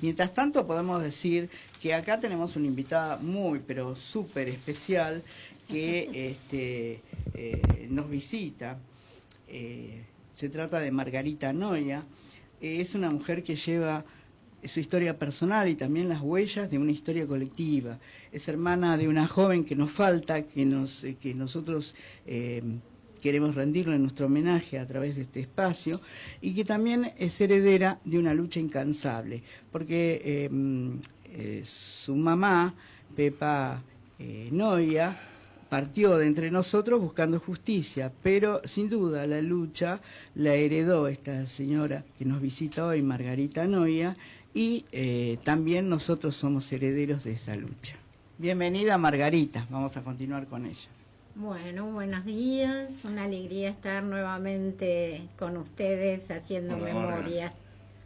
Mientras tanto podemos decir que acá tenemos una invitada muy, pero súper especial que nos visita. Se trata de Margarita Noia. Es una mujer que lleva su historia personal y también las huellas de una historia colectiva. Es hermana de una joven que nos falta, que nosotros queremos rendirle nuestro homenaje a través de este espacio, y que también es heredera de una lucha incansable, porque su mamá, Pepa Noia, partió de entre nosotros buscando justicia, pero sin duda la lucha la heredó esta señora que nos visita hoy, Margarita Noia, y también nosotros somos herederos de esa lucha. Bienvenida, Margarita, vamos a continuar con ella. Bueno, buenos días, una alegría estar nuevamente con ustedes haciendo memoria.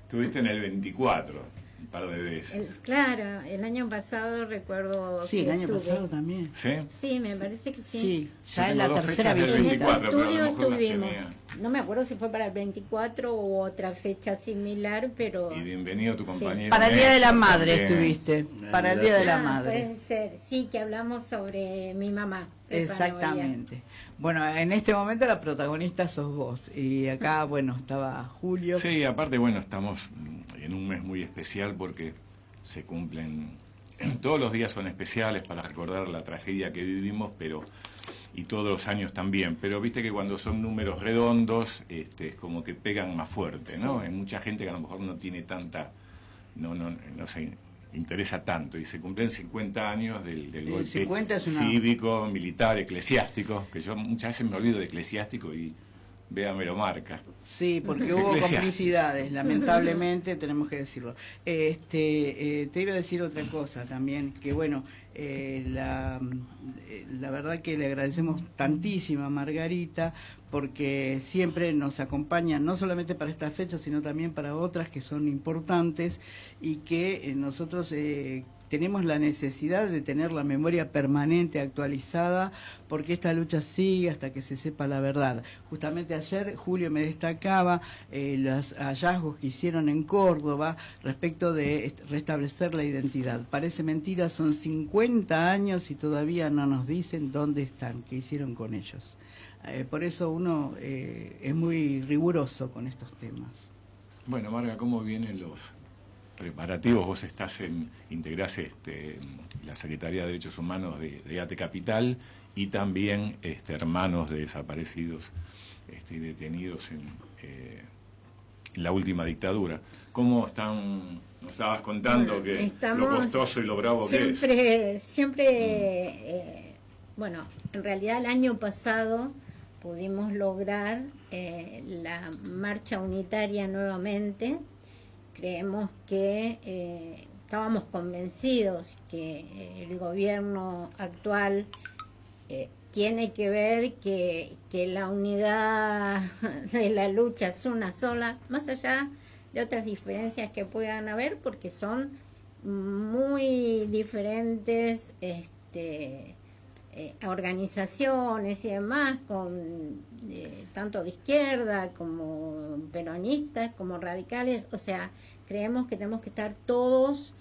Estuviste en el 24, un par de veces. Claro, el año pasado recuerdo sí, que el año estuve. pasado también. ¿Sí? Sí, me parece que sí. Sí, ya en la tercera visita. En este estudio estuvimos. No me acuerdo si fue para el 24 u otra fecha similar, pero... Y bienvenido tu compañero. Para el Día de la Madre también. estuviste, para el Día de la Madre. Puede ser, sí, que hablamos sobre mi mamá. Exactamente. Bueno, en este momento la protagonista sos vos, y acá, bueno, estaba Julio. Sí, aparte, bueno, estamos en un mes muy especial porque se cumplen... Todos los días son especiales para recordar la tragedia que vivimos, pero... y todos los años también, pero viste que cuando son números redondos, es como que pegan más fuerte, ¿no? Sí. Hay mucha gente que a lo mejor no tiene tanta, no se interesa tanto, y se cumplen 50 años del golpe 50 es una... cívico, militar, eclesiástico, que yo muchas veces me olvido de eclesiástico y vea me lo marca. Sí, porque hubo complicidades, lamentablemente tenemos que decirlo. Te iba a decir otra cosa también, que bueno, la verdad que le agradecemos tantísimo a Margarita, porque siempre nos acompaña, no solamente para esta fecha, sino también para otras que son importantes, y que nosotros tenemos la necesidad de tener la memoria permanente actualizada, porque esta lucha sigue hasta que se sepa la verdad. Justamente ayer Julio me destacaba los hallazgos que hicieron en Córdoba respecto de restablecer la identidad. Parece mentira, son 50 años y todavía no nos dicen dónde están, qué hicieron con ellos. Por eso uno es muy riguroso con estos temas. Bueno, Marga, ¿cómo vienen los preparativos? Vos integrás la Secretaría de Derechos Humanos de ATE Capital, y también hermanos de desaparecidos y detenidos en la última dictadura. ¿Cómo están? Nos estabas contando que lo costoso y lo bravo que es. Siempre, bueno, en realidad el año pasado pudimos lograr la marcha unitaria nuevamente. Creemos que estábamos convencidos que el gobierno actual tiene que ver que la unidad de la lucha es una sola, más allá de otras diferencias que puedan haber, porque son muy diferentes organizaciones y demás, con tanto de izquierda como peronistas, como radicales. O sea, creemos que tenemos que estar todos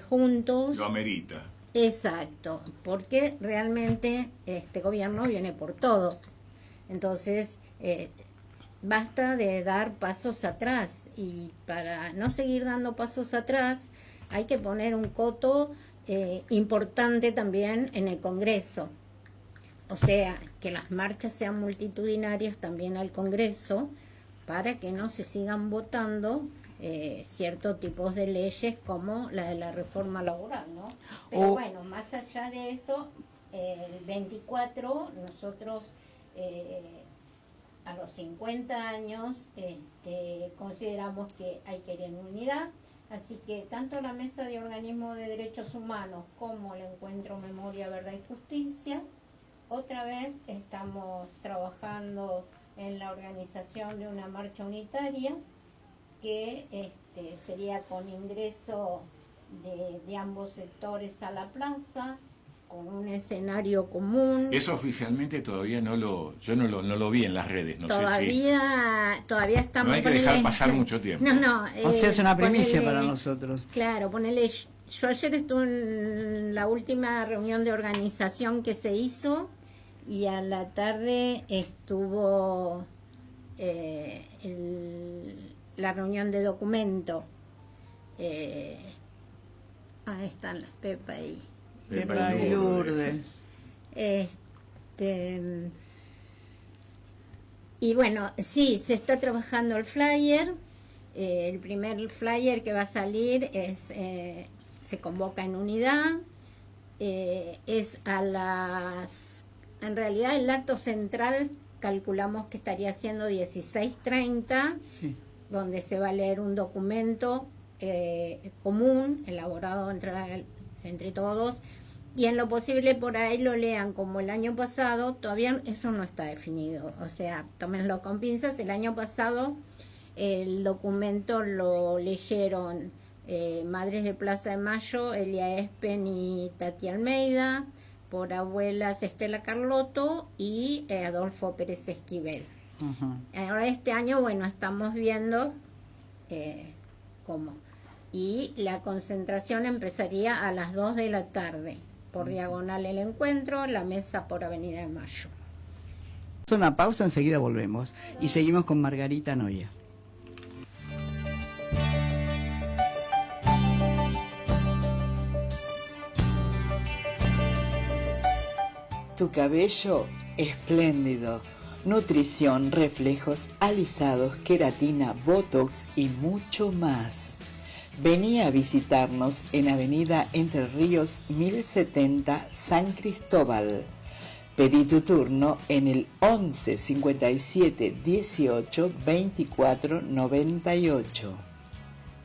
juntos. Lo amerita. Exacto, porque realmente este gobierno viene por todo. Entonces, basta de dar pasos atrás, y para no seguir dando pasos atrás hay que poner un coto importante también en el Congreso. O sea, que las marchas sean multitudinarias también al Congreso, para que no se sigan votando ciertos tipos de leyes como la de la reforma laboral, ¿no? Pero bueno, más allá de eso, el 24 nosotros a los 50 años consideramos que hay que ir en unidad. Así que tanto la Mesa de Organismos de Derechos Humanos como el Encuentro Memoria, Verdad y Justicia, otra vez estamos trabajando en la organización de una marcha unitaria que sería con ingreso de ambos sectores a la plaza, con un escenario común. Eso oficialmente todavía no lo vi en las redes, no Todavía estamos... No hay que dejar pasar mucho tiempo. No. O sea, es una primicia para nosotros. Claro, ponele... Yo ayer estuve en la última reunión de organización que se hizo y a la tarde estuvo la reunión de documento. Ahí están las Pepa y... Pepa y Lourdes. Y bueno, sí, se está trabajando el flyer. El primer flyer que va a salir se convoca en unidad. Es a las... En realidad el acto central calculamos que estaría siendo 16:30, Sí. donde se va a leer un documento común, elaborado entre todos, y en lo posible por ahí lo lean como el año pasado. Todavía eso no está definido, o sea, tómenlo con pinzas. El año pasado el documento lo leyeron Madres de Plaza de Mayo, Elia Espen y Tati Almeida, por abuelas Estela Carlotto y Adolfo Pérez Esquivel. Ahora este año, bueno, estamos viendo cómo. Y la concentración empezaría a las 2 de la tarde, por diagonal el encuentro, la mesa por Avenida de Mayo. Una pausa, enseguida volvemos. Y seguimos con Margarita Noya. Tu cabello espléndido. Nutrición, reflejos, alisados, queratina, botox y mucho más. Vení a visitarnos en Avenida Entre Ríos 1070 San Cristóbal. Pedí tu turno en el 11 57 18 24 98.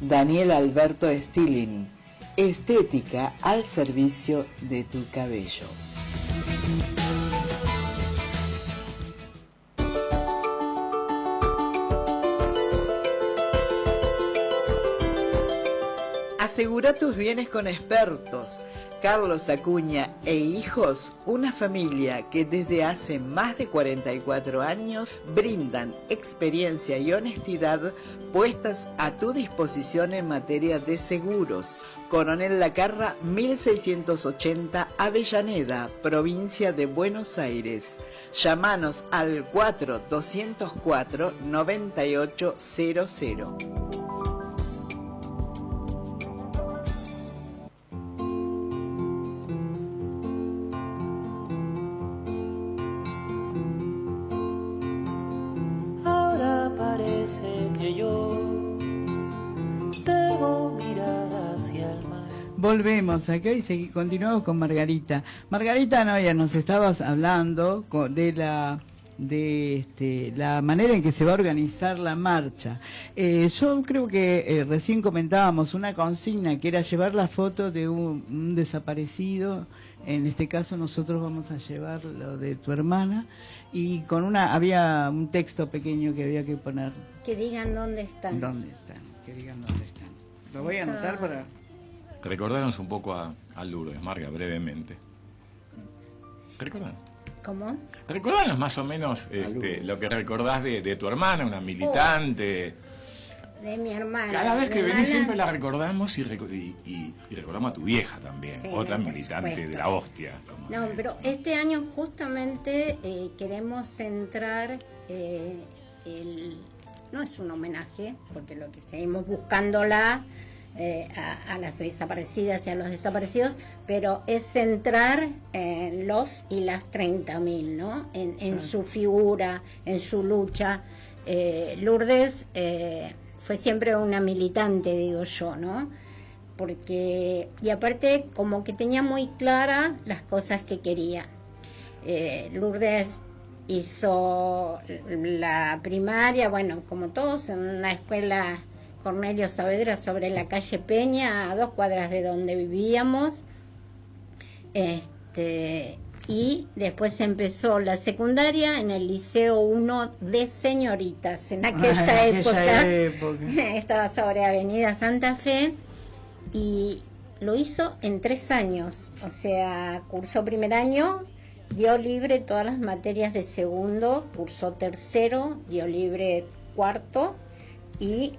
Daniel Alberto Stilling. Estética al servicio de tu cabello. Asegura tus bienes con expertos. Carlos Acuña e Hijos, una familia que desde hace más de 44 años brindan experiencia y honestidad puestas a tu disposición en materia de seguros. Coronel Lacarra, 1680, Avellaneda, provincia de Buenos Aires. Llámanos al 4-204-9800. Volvemos acá y continuamos con Margarita. Margarita Noya, nos estabas hablando de la manera en que se va a organizar la marcha. Yo creo que recién comentábamos una consigna que era llevar la foto de un desaparecido. En este caso nosotros vamos a llevar lo de tu hermana, y había un texto pequeño que había que poner. Que digan dónde están. Que digan dónde están. Lo voy a anotar para... Recordarnos un poco a Lourdes, Marga, brevemente. ¿Recordanos? ¿Cómo? Recordanos más o menos lo que recordás de tu hermana, una militante. De mi hermana. Cada vez que venís siempre la recordamos y recordamos a tu vieja también, sí, otra militante supuesto. De la hostia. No, pero este año justamente queremos centrar no es un homenaje, porque lo que seguimos buscándola a las desaparecidas y a los desaparecidos, pero es centrar en los y las 30.000, ¿no? En su figura, en su lucha. Lourdes fue siempre una militante, digo yo, ¿no? Porque, y aparte, como que tenía muy claras las cosas que quería. Lourdes hizo la primaria, bueno, como todos, en una escuela Cornelio Saavedra sobre la calle Peña, a 2 cuadras de donde vivíamos. Y después empezó la secundaria en el Liceo 1 de Señoritas. En aquella época estaba sobre Avenida Santa Fe, y lo hizo en 3 años, o sea, cursó primer año, dio libre todas las materias de segundo, cursó tercero, dio libre cuarto y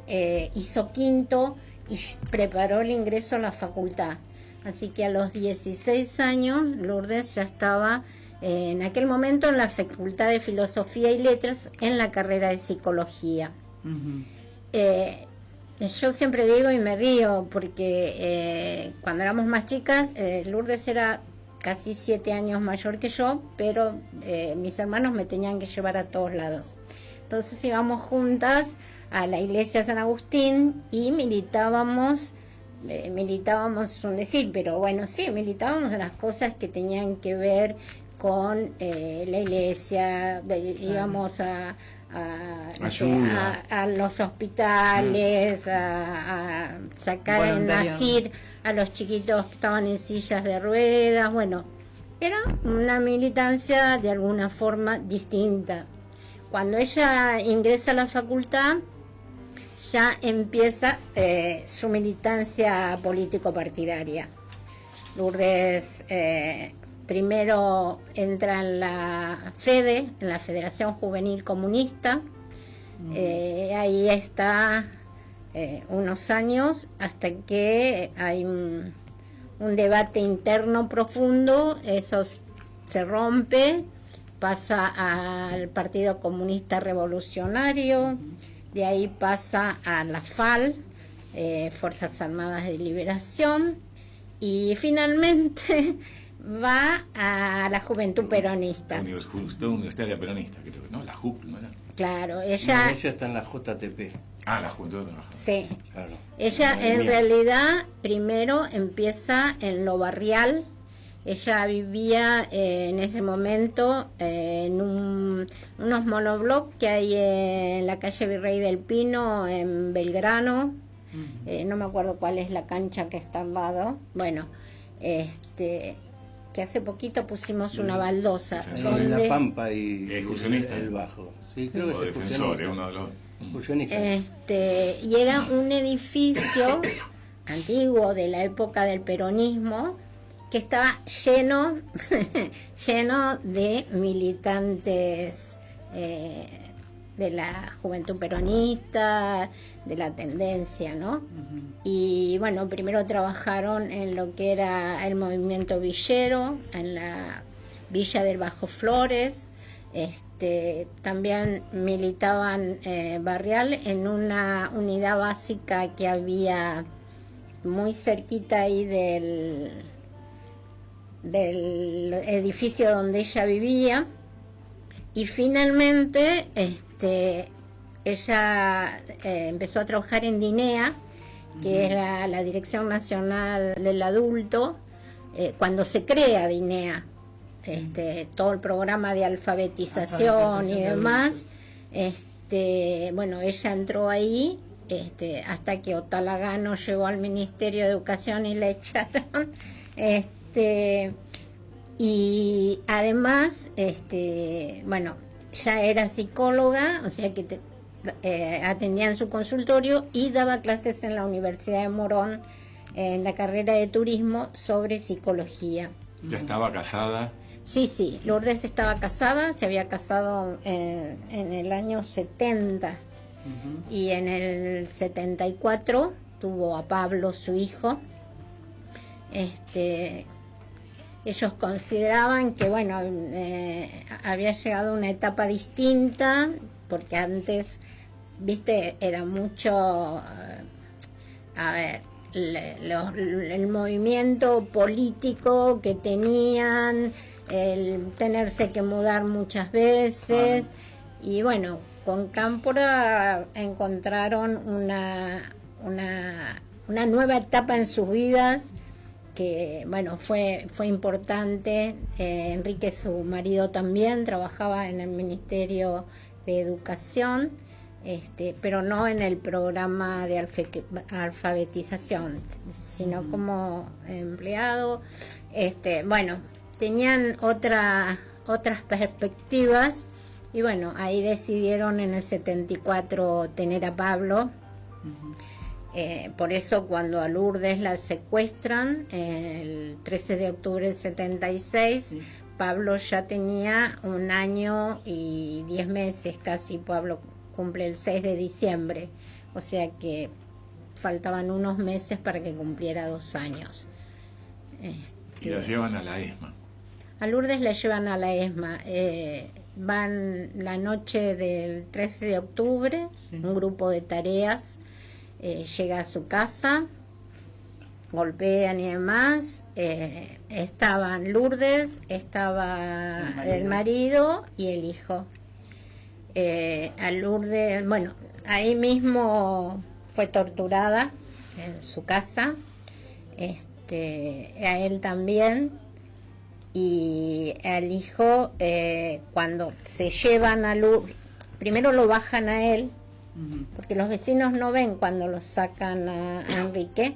hizo quinto y preparó el ingreso a la facultad. Así que a los 16 años Lourdes ya estaba en aquel momento en la Facultad de Filosofía y Letras en la carrera de Psicología. Yo siempre digo y me río porque cuando éramos más chicas, Lourdes era casi 7 años mayor que yo, pero mis hermanos me tenían que llevar a todos lados. Entonces íbamos juntas a la iglesia San Agustín y militábamos es un decir, pero bueno, sí, militábamos en las cosas que tenían que ver con la iglesia, íbamos a los hospitales, a sacar en nacir a los chiquitos que estaban en sillas de ruedas. Bueno, era una militancia de alguna forma distinta. Cuando ella ingresa a la facultad, ya empieza su militancia político-partidaria. Lourdes primero entra en la FEDE, en la Federación Juvenil Comunista. Ahí está unos años hasta que hay un debate interno profundo, eso se rompe, pasa al Partido Comunista Revolucionario, de ahí pasa a la FAL, Fuerzas Armadas de Liberación, y finalmente va a la Juventud Peronista. Universitaria Peronista, creo que, ¿no? La JUP, ¿no era? Claro, ella está en la JTP. Ah, la Juventud Peronista. Sí. Claro. Ella en realidad primero empieza en lo barrial. Ella vivía en ese momento en unos monoblocks que hay en la calle Virrey del Pino, en Belgrano. No me acuerdo cuál es la cancha que está al lado. Bueno, que hace poquito pusimos una baldosa. Donde la Pampa y el Bajo. Sí, creo que es defensor, es uno de los y era un edificio antiguo de la época del peronismo que estaba lleno de militantes de la Juventud Peronista, de la tendencia, ¿no? Y bueno, primero trabajaron en lo que era el movimiento villero, en la Villa del Bajo Flores. También militaban barrial en una unidad básica que había muy cerquita ahí del edificio donde ella vivía. Y finalmente ella empezó a trabajar en DINEA, que era la Dirección Nacional del Adulto, cuando se crea DINEA. Todo el programa de alfabetización y demás, bueno, ella entró ahí hasta que Otalagano llegó al Ministerio de Educación y la echaron, y además, bueno, ya era psicóloga, o sea que atendía en su consultorio y daba clases en la Universidad de Morón en la carrera de turismo sobre psicología. ¿Ya estaba casada? Sí, Lourdes estaba casada, se había casado en el año 70 y en el 74 tuvo a Pablo, su hijo. Ellos consideraban que, bueno, había llegado una etapa distinta, porque antes, viste, era mucho, el movimiento político que tenían, el tenerse que mudar muchas veces, y bueno, con Cámpora encontraron una nueva etapa en sus vidas que, bueno, fue importante. Enrique, su marido, también trabajaba en el Ministerio de Educación, pero no en el programa de alfabetización, sino como empleado. Bueno, tenían otras perspectivas, y bueno, ahí decidieron en el 74 tener a Pablo. Por eso cuando a Lourdes la secuestran, el 13 de octubre del 76, sí. Pablo ya tenía 1 año y 10 meses casi. Pablo cumple el 6 de diciembre, o sea que faltaban unos meses para que cumpliera 2 años. Y la llevan a la ESMA. A Lourdes la llevan a la ESMA. Van la noche del 13 de octubre, sí. Un grupo de tareas llega a su casa, golpean y demás. Estaban Lourdes, estaba el marido y el hijo. A Lourdes, bueno, ahí mismo fue torturada en su casa, a él también, y al hijo, cuando se llevan a Lourdes, primero lo bajan a él, porque los vecinos no ven cuando lo sacan a Enrique,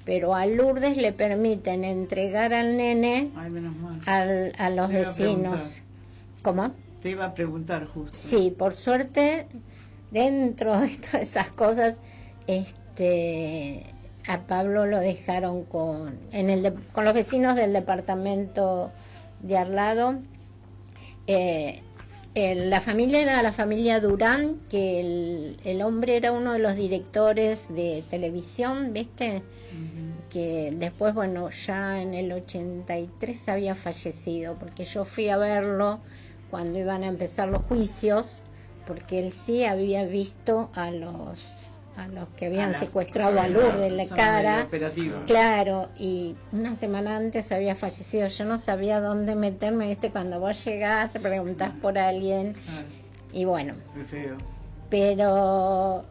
pero a Lourdes le permiten entregar al nene. Ay, menos mal. A los vecinos. ¿Cómo? Te iba a preguntar justo. Sí, por suerte, dentro de todas esas cosas, a Pablo lo dejaron con los vecinos del departamento de al lado. La familia era la familia Durán, que el hombre era uno de los directores de televisión, ¿viste? Que después, bueno, ya en el 83 había fallecido, porque yo fui a verlo cuando iban a empezar los juicios, porque él sí había visto a los que habían secuestrado a Lourdes en la cara, claro, y una semana antes había fallecido. Yo no sabía dónde meterme, ¿viste? Cuando vos llegás, preguntás por alguien, y bueno, pero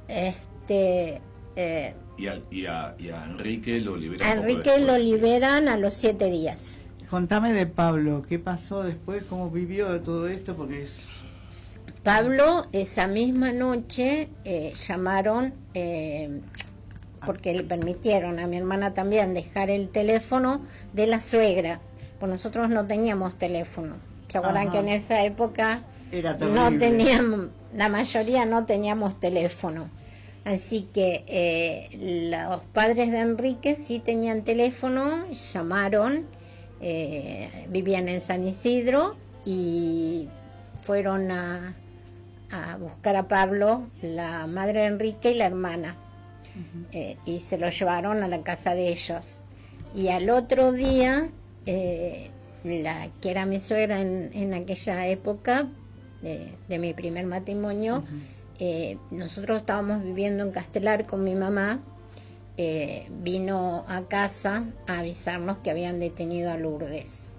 y a Enrique lo liberan. A Enrique lo liberan a los 7 días. Contame de Pablo, ¿qué pasó después? ¿Cómo vivió de todo esto? Porque Pablo, esa misma noche llamaron, porque le permitieron a mi hermana también dejar el teléfono de la suegra, pues nosotros no teníamos teléfono. ¿Se acuerdan que en esa época no teníamos, la mayoría no teníamos teléfono? Así que los padres de Enrique sí tenían teléfono, llamaron, vivían en San Isidro y fueron a buscar a Pablo, la madre de Enrique y la hermana, y se lo llevaron a la casa de ellos. Y al otro día, la que era mi suegra en aquella época de mi primer matrimonio, nosotros estábamos viviendo en Castelar con mi mamá, vino a casa a avisarnos que habían detenido a Lourdes.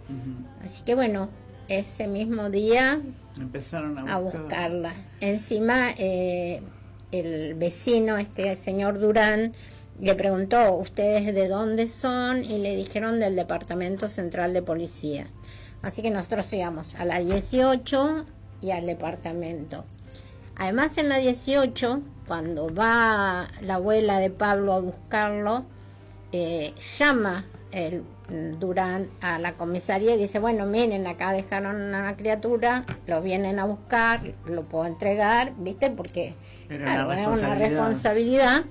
Así que bueno, ese mismo día empezaron a buscarla. Encima el vecino, señor Durán, le preguntó, ¿ustedes de dónde son? Y le dijeron del Departamento Central de Policía. Así que nosotros íbamos a la 18 y al departamento. Además, en la 18, cuando va la abuela de Pablo a buscarlo, llama el Durán a la comisaría y dice, bueno, miren, acá dejaron a una criatura, lo vienen a buscar, lo puedo entregar, ¿viste? Porque era una responsabilidad.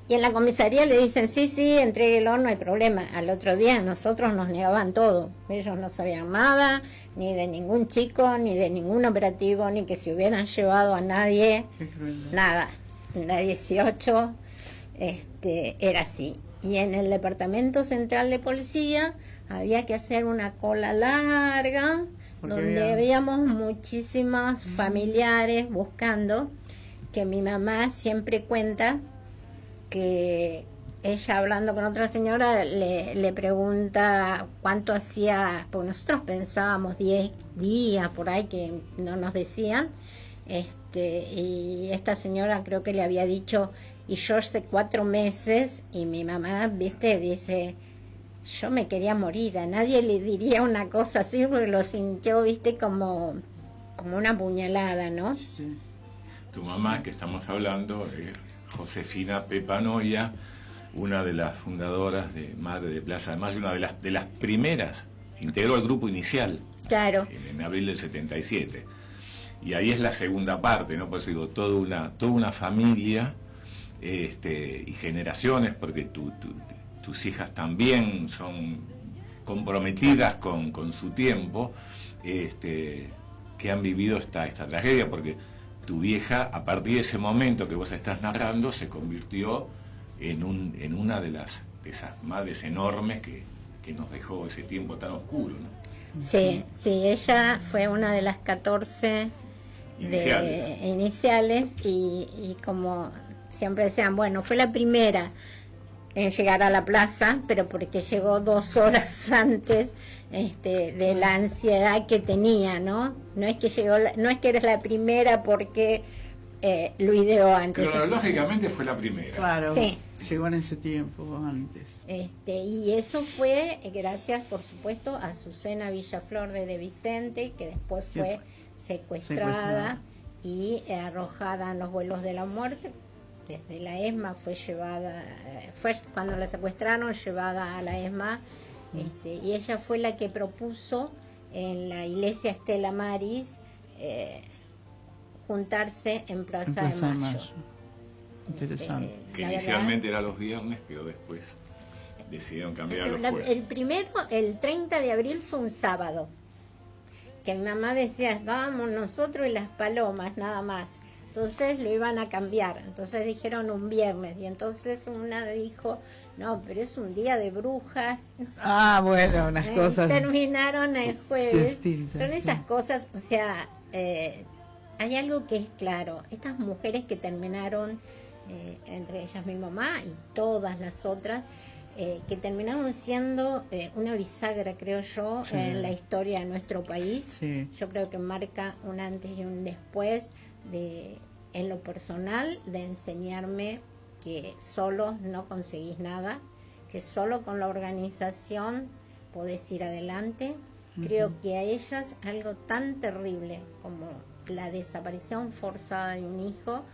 Y en la comisaría le dicen, sí, entréguelo, no hay problema. Al otro día nosotros nos negaban todo. Ellos no sabían nada, ni de ningún chico, ni de ningún operativo, ni que se hubieran llevado a nadie, nada. En la 18 era así. Y en el Departamento Central de Policía había que hacer una cola larga, donde habíamos muchísimos familiares buscando, que mi mamá siempre cuenta que ella, hablando con otra señora, le pregunta cuánto hacía, porque nosotros pensábamos 10 días por ahí, que no nos decían, y esta señora creo que le había dicho, y yo hace 4 meses, y mi mamá, viste, dice, yo me quería morir, a nadie le diría una cosa así, porque lo sintió, viste, como una puñalada, ¿no? Sí. Tu mamá, que estamos hablando, Josefina Pepa Noya, una de las fundadoras de Madre de Plaza de Mayo, una de las primeras, integró el grupo inicial, claro, en abril del 77. Y ahí es la segunda parte, ¿no? Por eso digo, toda una familia y generaciones, porque tus hijas también son comprometidas con su tiempo, que han vivido esta tragedia, porque tu vieja, a partir de ese momento que vos estás narrando, se convirtió en una de esas madres enormes que nos dejó ese tiempo tan oscuro, ¿no? Sí, ella fue una de las 14 iniciales y como siempre decían, bueno, fue la primera en llegar a la plaza, pero porque llegó 2 horas antes de la ansiedad que tenía, ¿no? No es que eres la primera porque lo ideó antes. Cronológicamente fue la primera. Claro, sí. Llegó en ese tiempo antes. Y eso fue gracias, por supuesto, a Azucena Villaflor de Vicente, que después fue secuestrada y arrojada en los vuelos de la muerte. Desde la ESMA fue cuando la secuestraron, llevada a la ESMA, y ella fue la que propuso en la iglesia Estela Maris juntarse en Plaza de Mayo. Interesante. Que inicialmente era los viernes, pero después decidieron cambiar los jueves. El 30 de abril fue un sábado, que mi mamá decía, estábamos nosotros y las palomas, nada más. Entonces lo iban a cambiar, entonces dijeron un viernes, y entonces una dijo, no, pero es un día de brujas. Bueno, unas cosas. Terminaron el jueves. Distintas, son esas cosas, o sea, hay algo que es claro, estas mujeres que terminaron, entre ellas mi mamá y todas las otras, que terminaron siendo una bisagra, creo yo, en la historia de nuestro país. Sí. Yo creo que marca un antes y un después en lo personal, de enseñarme que solo no conseguís nada, que solo con la organización podés ir adelante. Creo que a ellas algo tan terrible como la desaparición forzada de un hijo,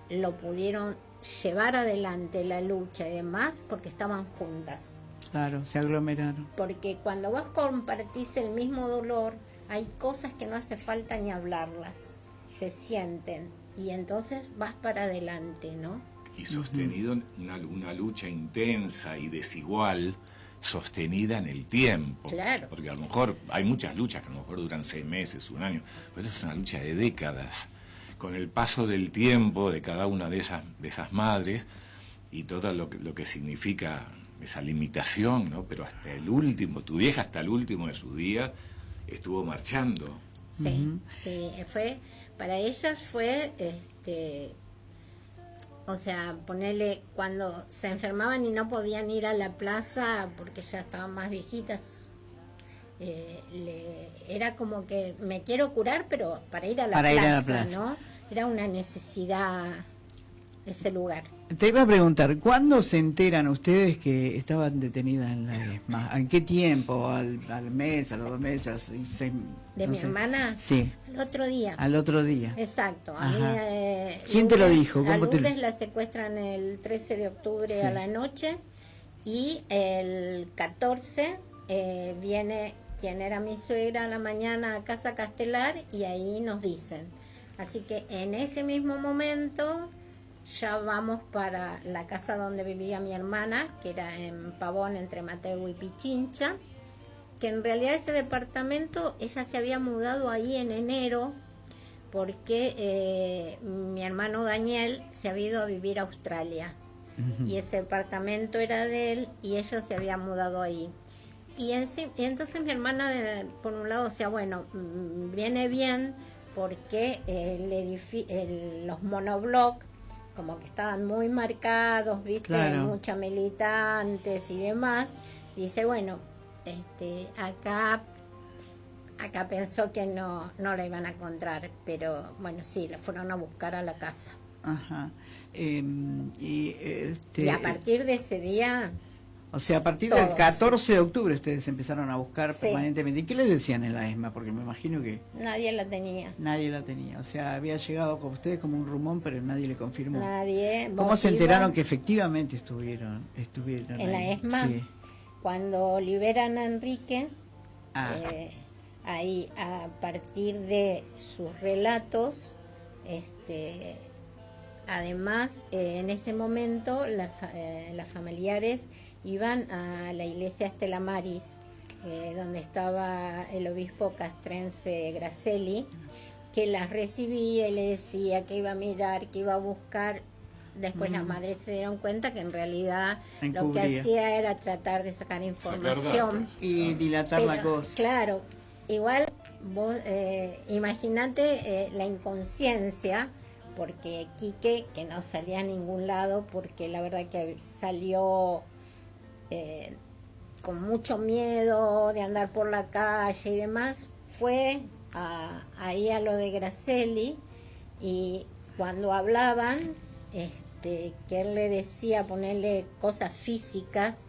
lo pudieron llevar adelante, la lucha y demás, porque estaban juntas. Claro, se aglomeraron. Porque cuando vos compartís el mismo dolor, hay cosas que no hace falta ni hablarlas, se sienten, y entonces vas para adelante, ¿no? Y sostenido una lucha intensa y desigual, sostenida en el tiempo. Claro. Porque a lo mejor hay muchas luchas que a lo mejor duran 6 meses, 1 año, pero eso es una lucha de décadas. Con el paso del tiempo de cada una de esas madres y todo lo que significa esa limitación, ¿no? Pero hasta el último, tu vieja hasta el último de sus días estuvo marchando. Sí, sí, para ellas fue, o sea, ponerle, cuando se enfermaban y no podían ir a la plaza porque ya estaban más viejitas, era como que me quiero curar, pero para ir a la plaza, ¿no? Era una necesidad ese lugar. Te iba a preguntar, ¿cuándo se enteran ustedes que estaban detenidas en la ESMA? ¿En qué tiempo? ¿Al mes, a los 2 meses? ¿De mi hermana? Sí. Al otro día. Al otro día. Exacto. A Ajá. mí, ¿Quién te lo dijo? A ¿Cómo Lourdes la secuestran el 13 de octubre a la noche, y el 14 viene quien era mi suegra a la mañana a Casa Castelar, y ahí nos dicen. Así que en ese mismo momento ya vamos para la casa donde vivía mi hermana, que era en Pavón, entre Mateo y Pichincha, que en realidad ese departamento ella se había mudado ahí en enero, porque mi hermano Daniel se había ido a vivir a Australia, y ese departamento era de él y ella se había mudado ahí. Y entonces mi hermana, por un lado, decía, bueno, viene bien, porque los monoblocks como que estaban muy marcados, viste, claro, mucha militantes y demás. Dice, bueno, acá pensó que no la iban a encontrar, pero bueno, sí, la fueron a buscar a la casa. Ajá. Y a partir de ese día... O sea, a partir todos. del 14 de octubre ustedes empezaron a buscar Sí. permanentemente. ¿Y qué les decían en la ESMA? Porque me imagino que Nadie la tenía. nadie la tenía. O sea, había llegado con ustedes como un rumor, pero nadie le confirmó. Nadie. ¿Cómo Vos se enteraron ibas que efectivamente estuvieron en ahí? la ESMA? Sí. Cuando liberan a Enrique, Ah. ahí a partir de sus relatos, además, en ese momento las familiares iban a la iglesia Stella Maris, donde estaba el obispo castrense Gracelli, que las recibía y le decía que iba a mirar, que iba a buscar. Después las madres se dieron cuenta que en realidad lo que hacía era tratar de sacar información y dilatar la cosa. Claro, igual vos imaginate la inconsciencia, porque Quique, que no salía a ningún lado, porque la verdad que salió con mucho miedo de andar por la calle y demás, fue ahí a lo de Gracelli, y cuando hablaban, que él le decía ponerle cosas físicas,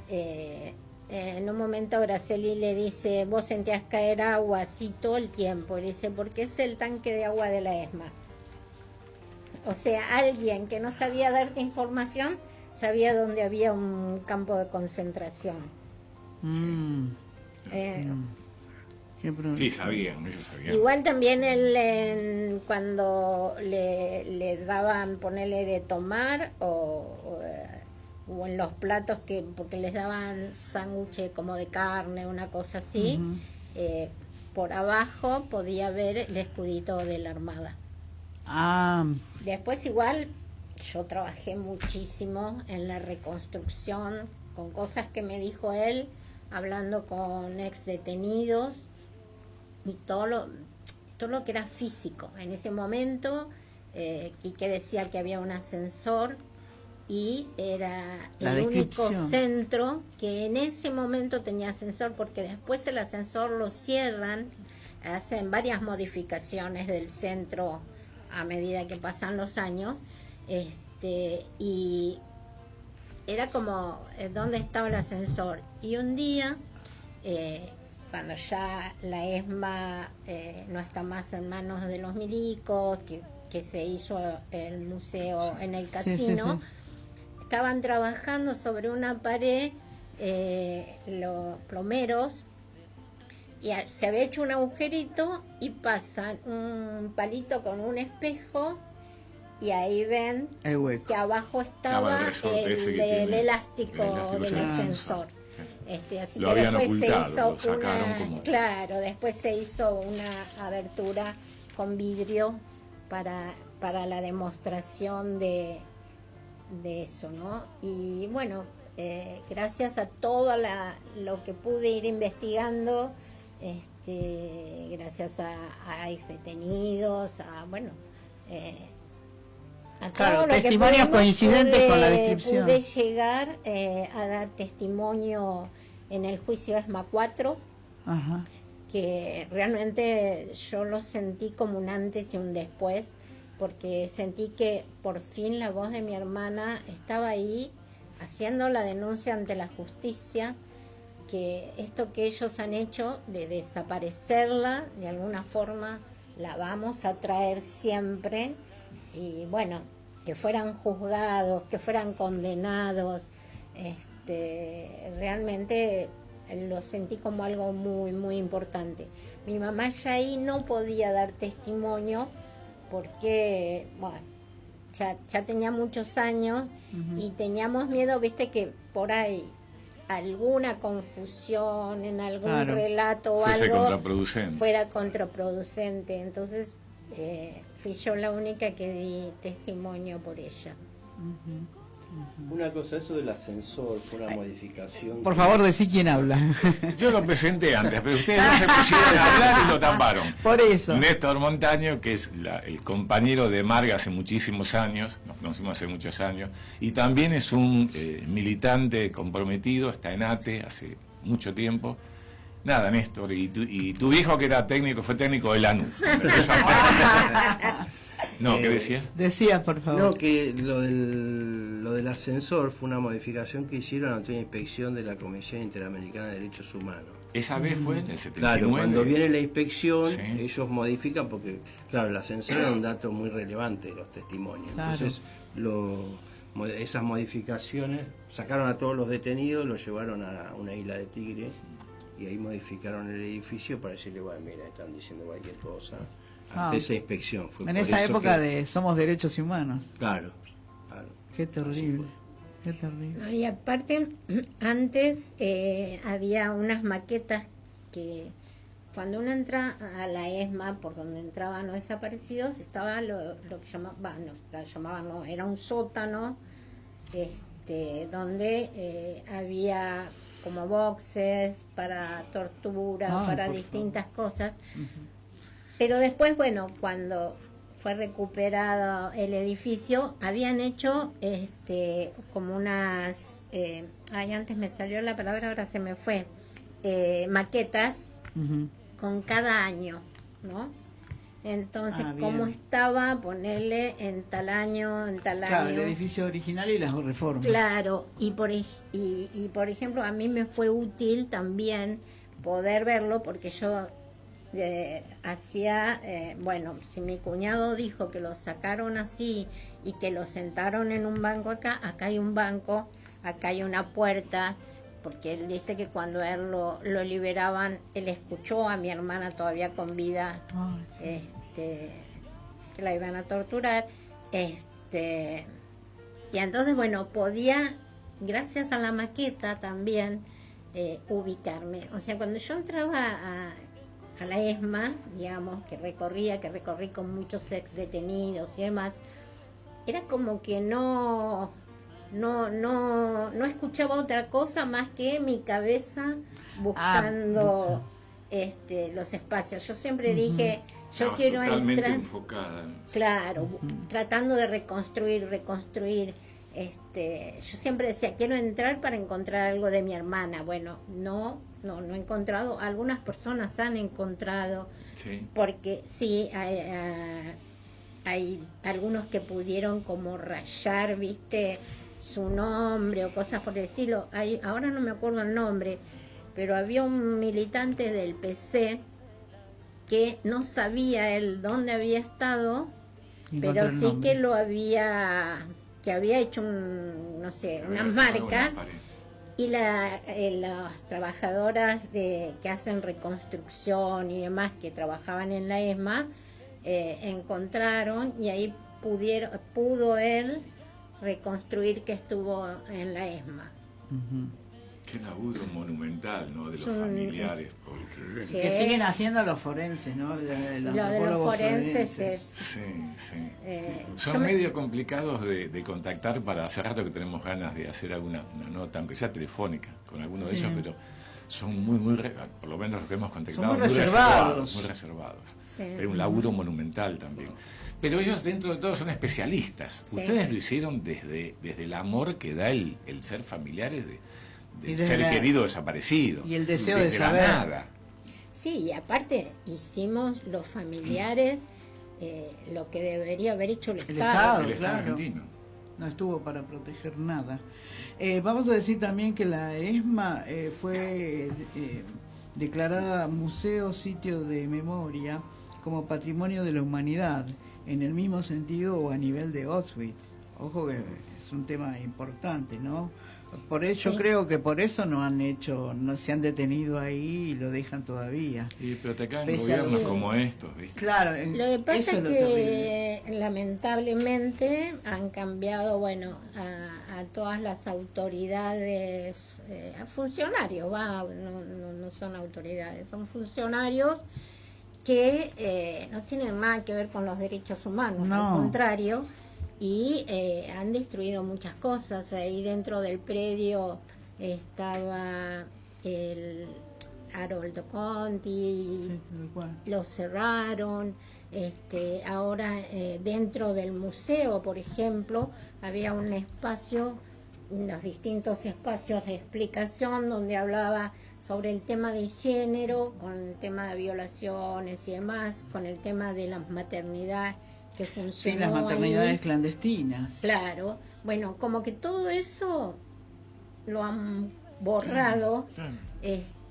en un momento Gracelli le dice, vos sentías caer agua así todo el tiempo, y le dice, porque es el tanque de agua de la ESMA. O sea, alguien que no sabía darte información sabía dónde había un campo de concentración. Sí, sabían, ellos sabían. Igual también él, cuando le daban ponerle de tomar o en los platos, porque les daban sándwiches como de carne, una cosa así, por abajo podía ver el escudito de la Armada. Después igual yo trabajé muchísimo en la reconstrucción, con cosas que me dijo él, hablando con ex detenidos, y todo lo que era físico. En ese momento, Quique decía que había un ascensor y era el único centro que en ese momento tenía ascensor, porque después el ascensor lo cierran, hacen varias modificaciones del centro a medida que pasan los años, y era como ¿dónde estaba el ascensor? Y un día, cuando ya la ESMA no está más en manos de los milicos, que se hizo el museo en el casino, estaban trabajando sobre una pared los plomeros, y se había hecho un agujerito y pasan un palito con un espejo, y ahí ven que abajo estaba el elástico del ascensor. Así lo que después ocultado, se hizo lo sacaron claro, después se hizo una abertura con vidrio para la demostración de eso, ¿no? Y bueno, gracias a todo lo que pude ir investigando, gracias a ex detenidos, a todo lo testimonios coincidentes con la descripción. Pude llegar a dar testimonio en el juicio ESMA 4, que realmente yo lo sentí como un antes y un después, porque sentí que por fin la voz de mi hermana estaba ahí haciendo la denuncia ante la justicia, que esto que ellos han hecho de desaparecerla, de alguna forma la vamos a traer siempre, y bueno, que fueran juzgados, que fueran condenados, realmente lo sentí como algo muy, muy importante. Mi mamá ya ahí no podía dar testimonio porque, bueno, ya tenía muchos años y teníamos miedo, viste, que por ahí alguna confusión en algún relato o algo fuera contraproducente. Entonces fui yo la única que di testimonio por ella. Una cosa, eso del ascensor fue una modificación. Por favor, decí quién habla. Yo lo presenté antes, pero ustedes no se pusieron a hablar y lo taparon. Por eso. Néstor Montaño, que es el compañero de Marga hace muchísimos años, nos conocimos hace muchos años, y también es un militante comprometido, está en ATE hace mucho tiempo. Nada, Néstor, y tu viejo que era técnico, fue técnico de Lanús. No, ¿qué decías? Decías, por favor. No, que lo del ascensor fue una modificación que hicieron ante una inspección de la Comisión Interamericana de Derechos Humanos. Esa vez fue en el 79. Claro, cuando viene la inspección, sí, ellos modifican porque, claro, el ascensor era un dato muy relevante de los testimonios. Claro. Entonces, esas modificaciones sacaron a todos los detenidos, los llevaron a una isla de Tigre y ahí modificaron el edificio para decirle, bueno, mira, están diciendo cualquier cosa. ante esa inspección. Fue en por esa eso época que- de Somos Derechos Humanos. Claro, claro. Qué terrible, qué terrible. No, y aparte, antes había unas maquetas que cuando uno entra a la ESMA, por donde entraban los desaparecidos, estaba lo que llamaban, no, era un sótano, donde había como boxes para tortura, para por distintas cosas. Ujú. Pero después, bueno, cuando fue recuperado el edificio, habían hecho como unas, antes me salió la palabra, ahora se me fue, maquetas Ujú. con cada año, ¿no? Entonces, Ah, bien. cómo estaba, ponerle en tal año, en tal Claro, el año. edificio original y las reformas. Claro, y por ejemplo, a mí me fue útil también poder verlo porque yo hacía, bueno, si mi cuñado dijo que lo sacaron así y que lo sentaron en un banco acá hay un banco, acá hay una puerta, porque él dice que cuando a él lo liberaban, él escuchó a mi hermana todavía con vida, Ay, que la iban a torturar, y entonces, bueno, podía, gracias a la maqueta también, ubicarme. O sea, cuando yo entraba a la ESMA, digamos, que recorrí con muchos ex detenidos y demás, era como que no escuchaba otra cosa más que mi cabeza buscando los espacios. Yo siempre dije, yo Estabas quiero totalmente entrar, enfocada. claro, tratando de reconstruir. Yo siempre decía, quiero entrar para encontrar algo de mi hermana. Bueno, no he encontrado. Algunas personas han encontrado, Sí. porque sí, hay algunos que pudieron como rayar, viste, su nombre o cosas por el estilo. Ahora no me acuerdo el nombre, pero había un militante del PC que no sabía él dónde había estado, encontré pero el sí nombre. que que había hecho no sé, Te unas había dejado marcas, una pared. y las trabajadoras que hacen reconstrucción y demás que trabajaban en la ESMA encontraron, y ahí pudo él reconstruir que estuvo en la ESMA. Ujú. Qué laburo monumental, ¿no? De Es los un- familiares, porque... Sí. Que siguen haciendo los forenses, ¿no? Lo de los forenses es... Sí, sí. yo Son me- medio complicados de contactar. Para hace rato que tenemos ganas de hacer una nota, aunque sea telefónica, con alguno de Sí. ellos, pero son muy, por lo menos los que hemos contactado, Son muy reservados. muy reservados. Sí. Era un laburo monumental también. Pero ellos dentro de todo son especialistas. Sí. Ustedes lo hicieron desde el amor que da el ser familiares Y del desde ser la- querido desaparecido. y el deseo de desde la saber. nada. Sí, y aparte hicimos los familiares lo que debería haber hecho el El Estado. Estado. El Estado claro. argentino. No estuvo para proteger nada. Vamos a decir también que la ESMA fue declarada museo sitio de memoria como patrimonio de la humanidad, en el mismo sentido o a nivel de Auschwitz. Ojo que es un tema importante, ¿no? Por eso Sí. yo creo que por eso no se han detenido ahí y lo dejan todavía. Pero te caen Pese a gobiernos que- como estos, ¿viste? Claro, Lo que pasa eso es lo que lamentablemente han cambiado, bueno, a todas las autoridades, a funcionarios, no son autoridades, son funcionarios que no tienen nada que ver con los derechos humanos, No. al contrario, y han destruido muchas cosas. Ahí dentro del predio estaba el Haroldo Conti, Sí, tal cual. lo cerraron. Ahora dentro del museo, por ejemplo, había un espacio, los distintos espacios de explicación donde hablaba sobre el tema de género, con el tema de violaciones y demás, con el tema de la maternidad que funcionó Sí, las maternidades ahí. clandestinas. Claro, bueno, como que todo eso lo han borrado. Claro.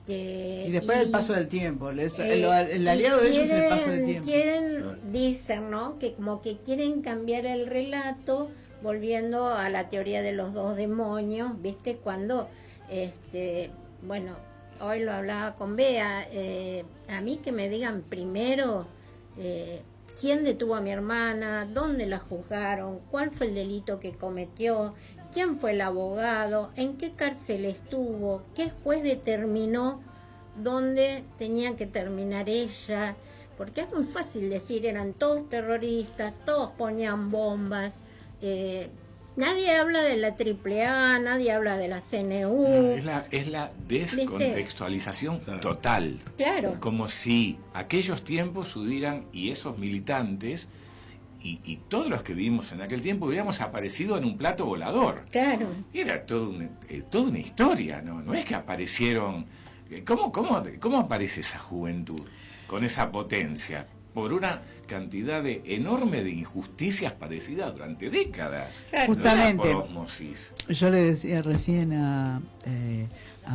Y después el paso del tiempo. El y aliado de ellos es el paso del tiempo. Dicen, ¿no? Que como que quieren cambiar el relato, volviendo a la teoría de los dos demonios, ¿viste? Cuando, bueno, hoy lo hablaba con Bea, a mí que me digan primero quién detuvo a mi hermana, dónde la juzgaron, cuál fue el delito que cometió, quién fue el abogado, en qué cárcel estuvo, qué juez determinó dónde tenía que terminar ella, porque es muy fácil decir, eran todos terroristas, todos ponían bombas, nadie habla de la AAA, nadie habla de la CNU. Es la descontextualización total. Claro. Como si aquellos tiempos hubieran, y esos militantes, y todos los que vivimos en aquel tiempo, hubiéramos aparecido en un plato volador. Claro. Era toda una historia, ¿no? No es que aparecieron... ¿Cómo aparece esa juventud con esa potencia? Por una cantidad enorme de injusticias padecidas durante décadas. Justamente, por ósmosis. yo le decía recién a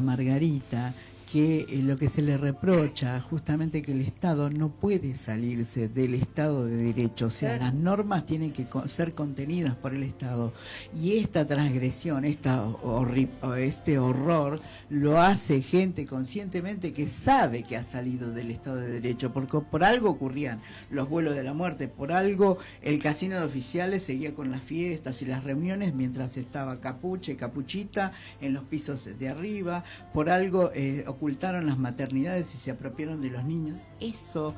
Margarita que lo que se le reprocha justamente que el Estado no puede salirse del Estado de Derecho, o sea, las normas tienen que ser contenidas por el Estado, y esta transgresión, este horror lo hace gente conscientemente que sabe que ha salido del Estado de Derecho, porque por algo ocurrían los vuelos de la muerte, por algo el casino de oficiales seguía con las fiestas y las reuniones mientras estaba Capuche, Capuchita en los pisos de arriba, por algo ocultaron las maternidades y se apropiaron de los niños. Eso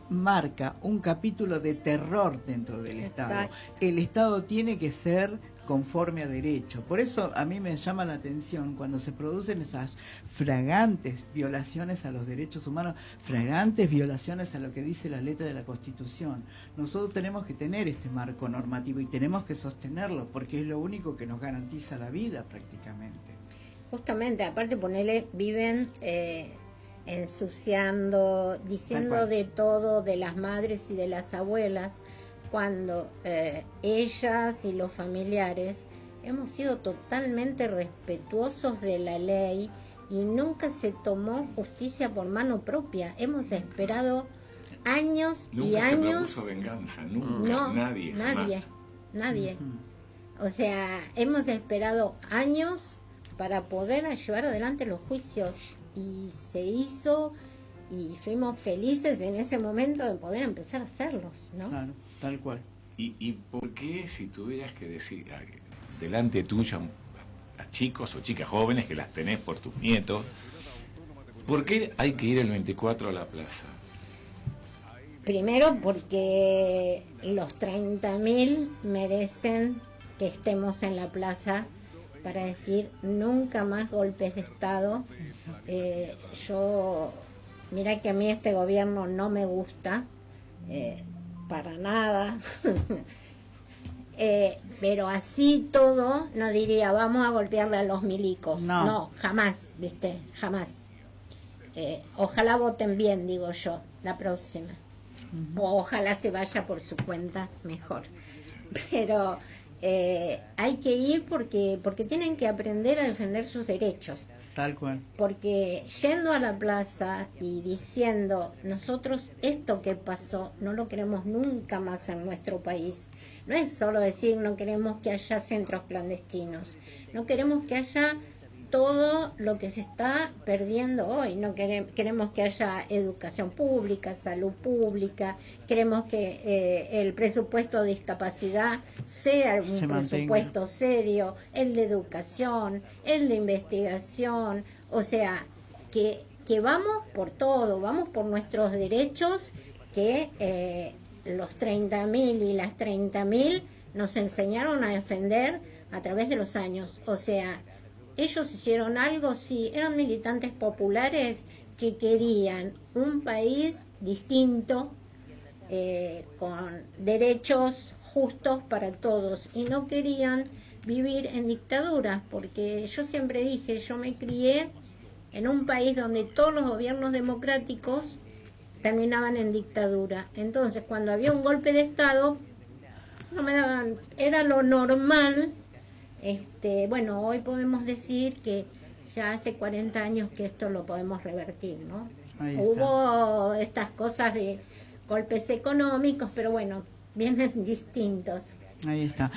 marca un capítulo de terror dentro del Estado. El Estado tiene que ser conforme a derecho. Por eso a mí me llama la atención cuando se producen esas fragantes violaciones a los derechos humanos, fragantes violaciones a lo que dice la letra de la Constitución. Nosotros tenemos que tener este marco normativo y tenemos que sostenerlo porque es lo único que nos garantiza la vida prácticamente. Justamente, aparte ponele, viven ensuciando, diciendo de todo de las madres y de las abuelas, cuando ellas y los familiares hemos sido totalmente respetuosos de la ley y nunca se tomó justicia por mano propia. Hemos esperado años y años. Nunca se propuso venganza, nunca, no, nadie. O sea, hemos esperado años para poder llevar adelante los juicios y se hizo y fuimos felices en ese momento de poder empezar a hacerlos, ¿no? Claro, tal cual. ¿Y por qué, si tuvieras que decir delante tuyo a chicos o chicas jóvenes que las tenés por tus nietos, por qué hay que ir el 24 a la plaza? Primero porque los 30.000 merecen que estemos en la plaza para decir nunca más golpes de Estado. Mira que a mí este gobierno no me gusta, para nada, pero así todo no diría vamos a golpearle a los milicos, no jamás, ¿viste? Jamás. Ojalá voten bien, digo yo, la próxima, o ojalá se vaya por su cuenta, mejor, pero hay que ir porque tienen que aprender a defender sus derechos. Tal cual. Porque yendo a la plaza y diciendo, nosotros esto que pasó no lo queremos nunca más en nuestro país. No es solo decir no queremos que haya centros clandestinos, no queremos que haya todo lo que se está perdiendo hoy. No queremos que haya educación pública, salud pública, queremos que el presupuesto de discapacidad sea un presupuesto serio, el de educación, el de investigación, o sea, que vamos por todo, vamos por nuestros derechos que los 30.000 y las 30.000 nos enseñaron a defender a través de los años, o sea, ellos hicieron algo, sí, eran militantes populares que querían un país distinto, con derechos justos para todos, y no querían vivir en dictaduras, porque yo siempre dije, yo me crié en un país donde todos los gobiernos democráticos terminaban en dictadura. Entonces, cuando había un golpe de Estado, no me daban, era lo normal. Bueno, hoy podemos decir que ya hace 40 años que esto lo podemos revertir, ¿no? Hubo estas cosas de golpes económicos, pero bueno, vienen distintos. Ahí está.